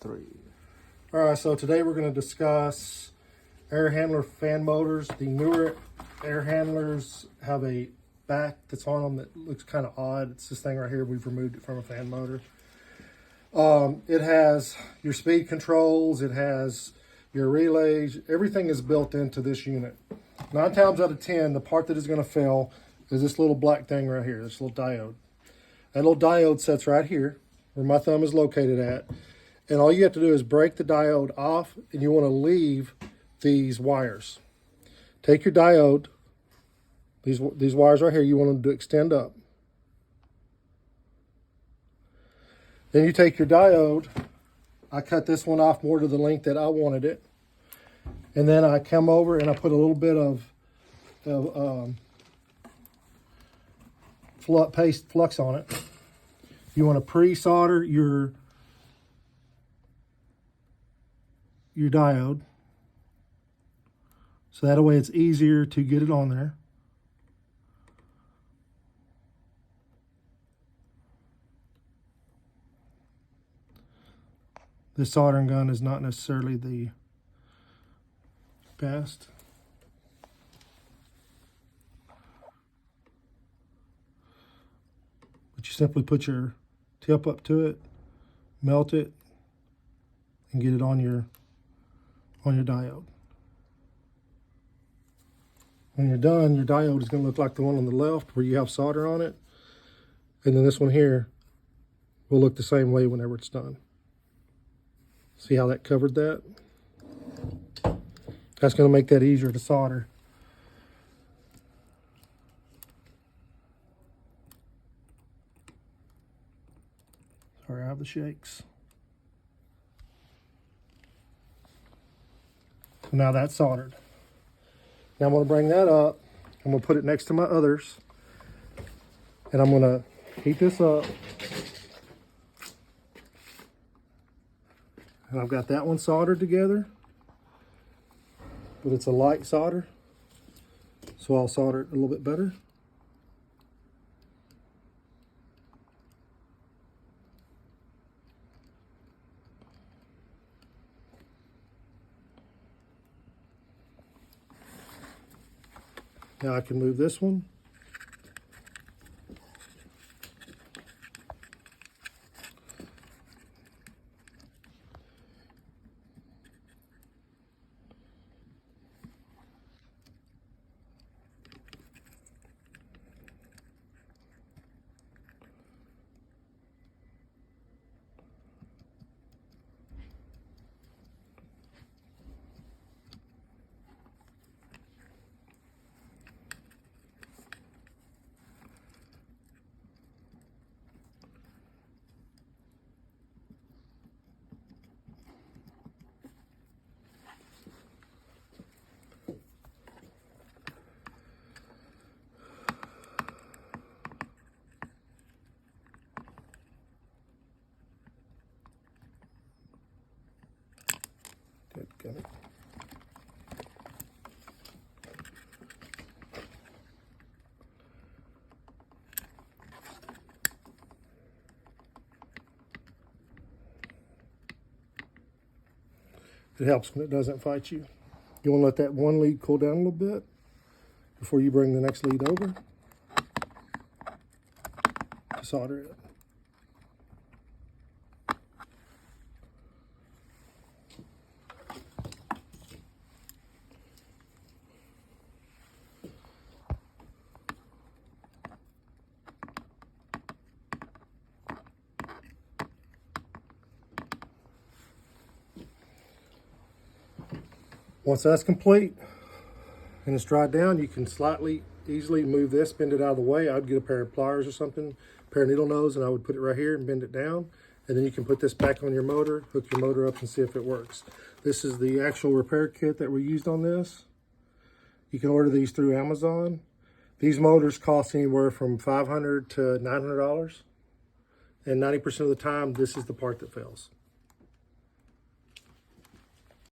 3. All right, so today we're going to discuss air handler fan motors. The newer air handlers have a back that's on them that looks kind of odd. It's this thing right here. We've removed it from a fan motor. It has your speed controls. It has your relays. Everything is built into this unit. 9 times out of 10, the part that is going to fail is this little black thing right here, this little diode. That little diode sits right here where my thumb is located at. And all you have to do is break the diode off, and you want to leave these wires. Take your diode, these wires right here, you want them to extend up. Then you take your diode, I cut this one off more to the length that I wanted it. And then I come over and I put a little bit of flux on it. You want to pre-solder your diode, so that way it's easier to get it on there. This soldering gun is not necessarily the best. But you simply put your tip up to it, melt it, and get it on your diode. When you're done, your diode is going to look like the one on the left where you have solder on it. And then this one here will look the same way whenever it's done. See how that covered that? That's going to make that easier to solder. Sorry, I have the shakes. So now that's soldered. Now I'm going to bring that up. I'm going to put it next to my others. And I'm going to heat this up. And I've got that one soldered together. But it's a light solder. So I'll solder it a little bit better. Now I can move this one. Got it. It helps when it doesn't fight you. You want to let that one lead cool down a little bit before you bring the next lead over to solder it. Once that's complete and it's dried down, you can easily move this, bend it out of the way. I'd get a pair of pliers or something, a pair of needle nose, and I would put it right here and bend it down. And then you can put this back on your motor, hook your motor up and see if it works. This is the actual repair kit that we used on this. You can order these through Amazon. These motors cost anywhere from $500 to $900. And 90% of the time, this is the part that fails.